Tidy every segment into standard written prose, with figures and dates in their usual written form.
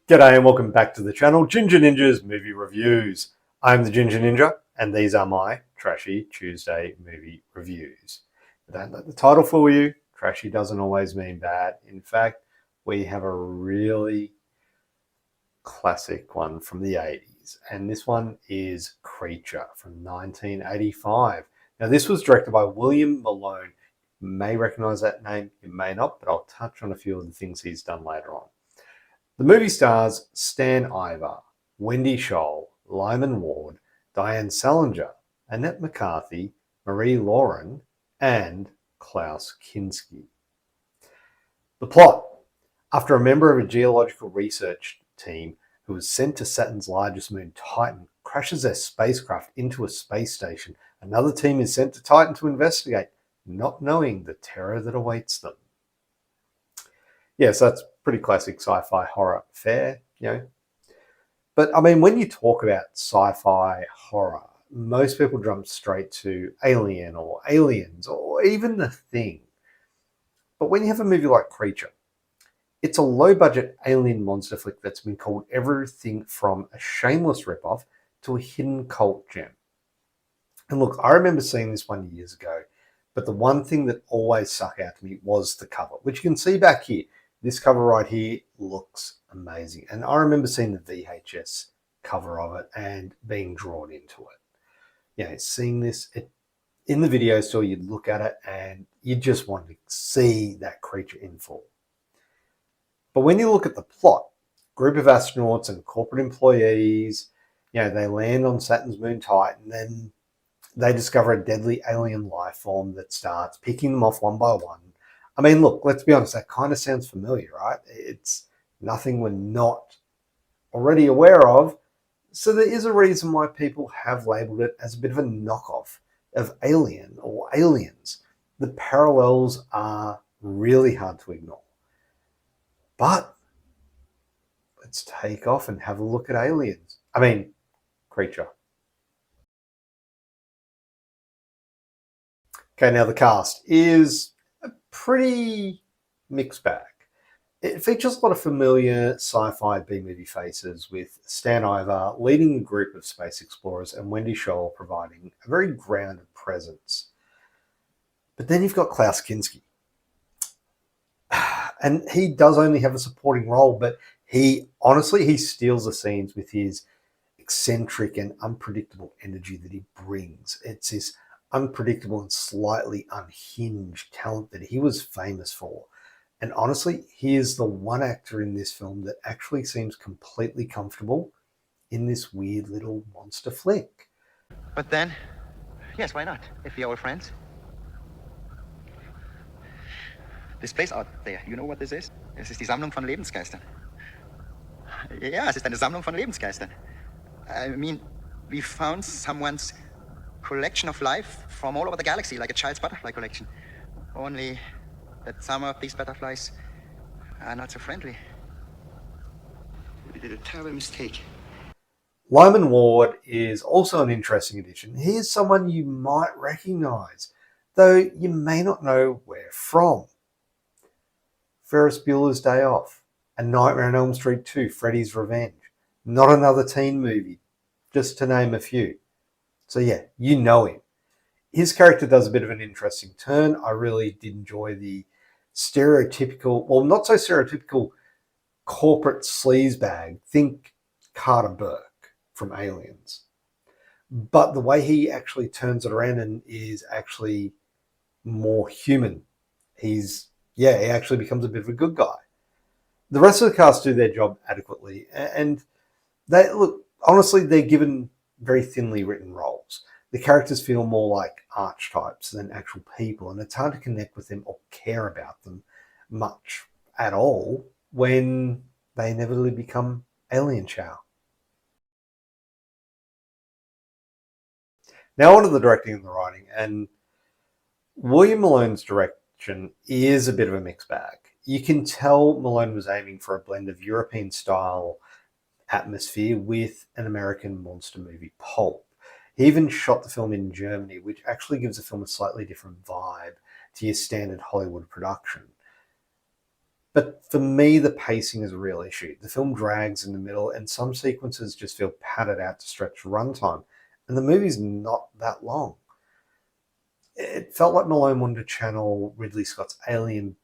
G'day and welcome back to the channel, Ginja Ninja's Movie Reviews. I'm the Ginja Ninja and these are my Trashy Tuesday movie reviews. But don't let the title fool you, trashy doesn't always mean bad. In fact, we have a really classic one from the 80s, and this one is Creature from 1985. Now this was directed by William Malone. You may recognize that name, you may not, but I'll touch on a few of the things he's done later on. The movie stars Stan Iver, Wendy Scholl, Lyman Ward, Diane Salinger, Annette McCarthy, Marie Lauren, and Klaus Kinski. The plot. After a member of a geological research team who was sent to Saturn's largest moon, Titan, crashes their spacecraft into a space station, another team is sent to Titan to investigate, not knowing the terror that awaits them. Yes, that's pretty classic sci-fi horror fare, But I mean, when you talk about sci-fi horror, most people jump straight to Alien or Aliens or even The Thing. But when you have a movie like Creature, it's a low-budget alien monster flick that's been called everything from a shameless ripoff to a hidden cult gem. And look, I remember seeing this one years ago, but the one thing that always stuck out to me was the cover, which you can see back here. This cover right here looks amazing. And I remember seeing the VHS cover of it and being drawn into it. Seeing this in the video store, you'd look at it and you just want to see that creature in full. But when you look at the plot, group of astronauts and corporate employees, they land on Saturn's moon Titan, then they discover a deadly alien life form that starts picking them off one by one. I mean, look, let's be honest, that kind of sounds familiar, right? It's nothing we're not already aware of. So there is a reason why people have labeled it as a bit of a knockoff of Alien or Aliens. The parallels are really hard to ignore. But let's take off and have a look at Creature. Okay, now the cast is a pretty mixed bag. It features a lot of familiar sci-fi B-movie faces, with Stan Iver leading a group of space explorers and Wendy Scholl providing a very grounded presence. But then you've got Klaus Kinski. And he does only have a supporting role, but he steals the scenes with his eccentric and unpredictable energy that he brings. It's this unpredictable and slightly unhinged talent that he was famous for. And honestly, he is the one actor in this film that actually seems completely comfortable in this weird little monster flick. But then, yes, why not? If we are all friends. This place out there, you know what this is? Es ist die Sammlung von Lebensgeistern. Ja, es ist eine Sammlung von Lebensgeistern. I mean, we found someone's collection of life from all over the galaxy, like a child's butterfly collection. Only that some of these butterflies are not so friendly. We did a terrible mistake. Lyman Ward is also an interesting addition. He is someone you might recognize, though you may not know where from. Ferris Bueller's Day Off, A Nightmare on Elm Street 2, Freddy's Revenge, Not Another Teen Movie, just to name a few. So yeah, you know him. His character does a bit of an interesting turn. I really did enjoy the stereotypical, well, not so stereotypical corporate sleaze bag. Think Carter Burke from Aliens. But the way he actually turns it around and is actually more human. He actually becomes a bit of a good guy. The rest of the cast do their job adequately. And honestly, they're given very thinly written roles. The characters feel more like archetypes than actual people, and it's hard to connect with them or care about them much at all when they inevitably become alien chow. Now on to the directing and the writing, and William Malone's direction is a bit of a mixed bag. You can tell Malone was aiming for a blend of European style atmosphere with an American monster movie pulp. He even shot the film in Germany, which actually gives the film a slightly different vibe to your standard Hollywood production. But for me, the pacing is a real issue. The film drags in the middle, and some sequences just feel padded out to stretch runtime. And the movie's not that long. It felt like Malone wanted to channel Ridley Scott's Alien,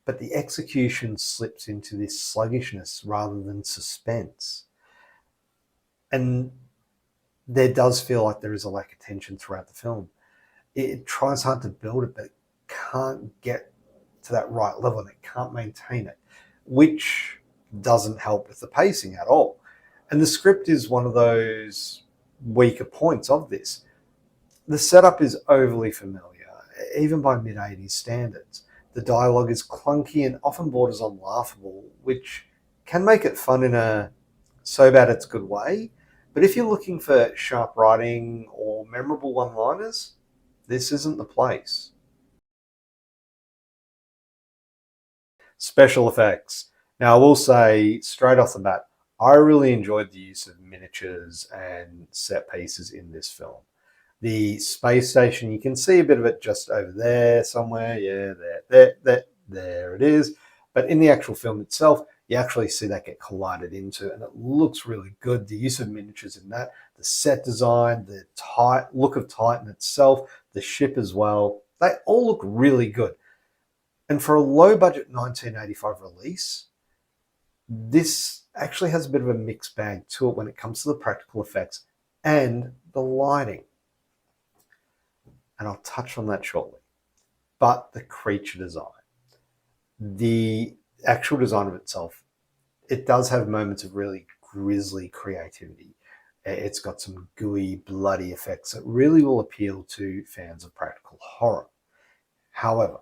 but the execution slips into this sluggishness rather than suspense. And there does feel like there is a lack of tension throughout the film. It tries hard to build it, but it can't get to that right level and it can't maintain it, which doesn't help with the pacing at all. And the script is one of those weaker points of this. The setup is overly familiar, even by mid-80s standards. The dialogue is clunky and often borders on laughable, which can make it fun in a so bad it's good way. But if you're looking for sharp writing or memorable one-liners, this isn't the place. Special effects. Now, I will say straight off the bat, I really enjoyed the use of miniatures and set pieces in this film. The space station, you can see a bit of it just over there somewhere. Yeah, there it is. But in the actual film itself, you actually see that get collided into, and it looks really good. The use of miniatures in that, the set design, the look of Titan itself, the ship as well, they all look really good. And for a low-budget 1985 release, this actually has a bit of a mixed bag to it when it comes to the practical effects and the lighting. And I'll touch on that shortly. But the creature design, the actual design of itself, it does have moments of really grisly creativity. It's got some gooey, bloody effects that really will appeal to fans of practical horror. However,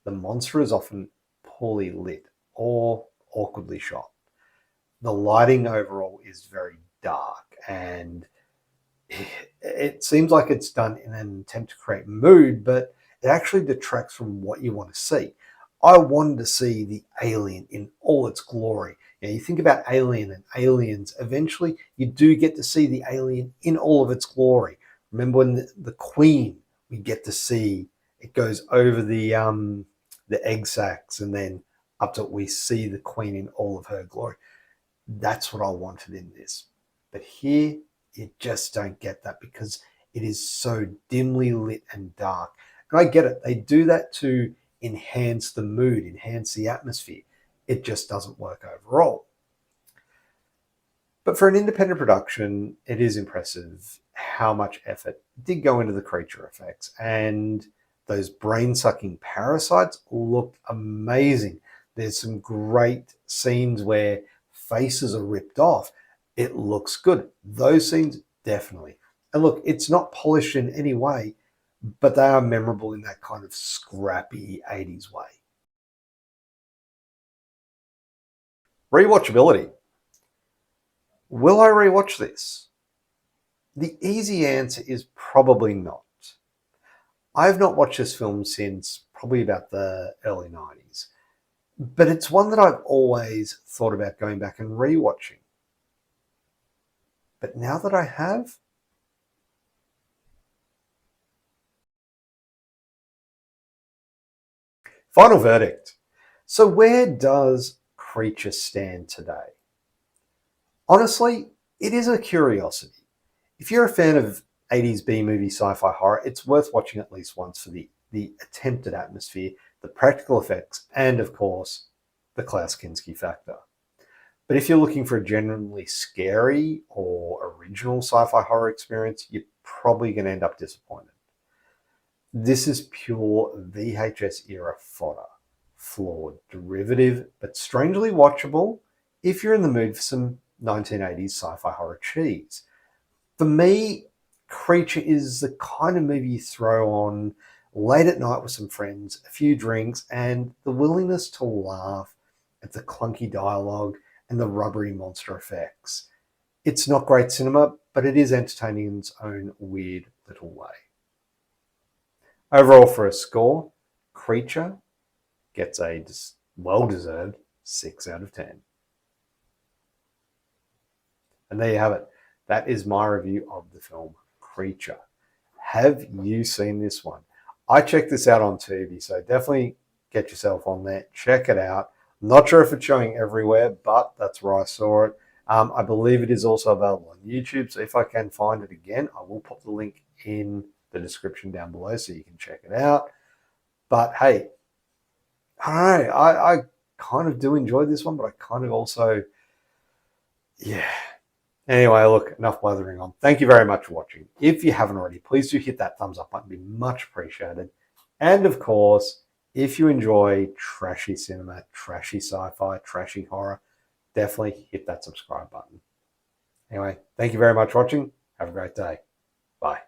the monster is often poorly lit or awkwardly shot. The lighting overall is very dark, and it seems like it's done in an attempt to create mood, but it actually detracts from what you want to see. I wanted to see the alien in all its glory. You think about Alien and Aliens, eventually you do get to see the alien in all of its glory. Remember when the Queen, we get to see, it goes over the egg sacs, and then up to we see the Queen in all of her glory. That's what I wanted in this. But here, you just don't get that because it is so dimly lit and dark. And I get it. They do that to enhance the mood, enhance the atmosphere. It just doesn't work overall. But for an independent production, it is impressive how much effort did go into the creature effects. And those brain-sucking parasites looked amazing. There's some great scenes where faces are ripped off. It looks good. Those scenes, definitely. And look, it's not polished in any way, but they are memorable in that kind of scrappy 80s way. Rewatchability. Will I rewatch this? The easy answer is probably not. I have not watched this film since probably about the early 90s, but it's one that I've always thought about going back and rewatching. But now that I have, final verdict. So where does Creature stand today? Honestly, it is a curiosity. If you're a fan of 80s B-movie sci-fi horror, it's worth watching at least once for the attempted atmosphere, the practical effects, and of course, the Klaus Kinski factor. But if you're looking for a genuinely scary or original sci-fi horror experience, you're probably going to end up disappointed. This is pure VHS-era fodder. Flawed, derivative, but strangely watchable if you're in the mood for some 1980s sci-fi horror cheese. For me, Creature is the kind of movie you throw on late at night with some friends, a few drinks, and the willingness to laugh at the clunky dialogue and the rubbery monster effects. It's not great cinema, but it is entertaining in its own weird little way. Overall, for a score, Creature gets a well-deserved 6 out of 10. And there you have it. That is my review of the film Creature. Have you seen this one? I checked this out on Tubi, so definitely get yourself on there. Check it out. Not sure if it's showing everywhere, but that's where I saw it. I believe it is also available on YouTube. So if I can find it again, I will pop the link in the description down below so you can check it out. But hey, I don't know. I kind of do enjoy this one, but I kind of also, yeah. Anyway, look, enough blathering on. Thank you very much for watching. If you haven't already, please do hit that thumbs up button. It'd be much appreciated. And of course, if you enjoy trashy cinema, trashy sci-fi, trashy horror, definitely hit that subscribe button. Anyway, thank you very much for watching. Have a great day. Bye.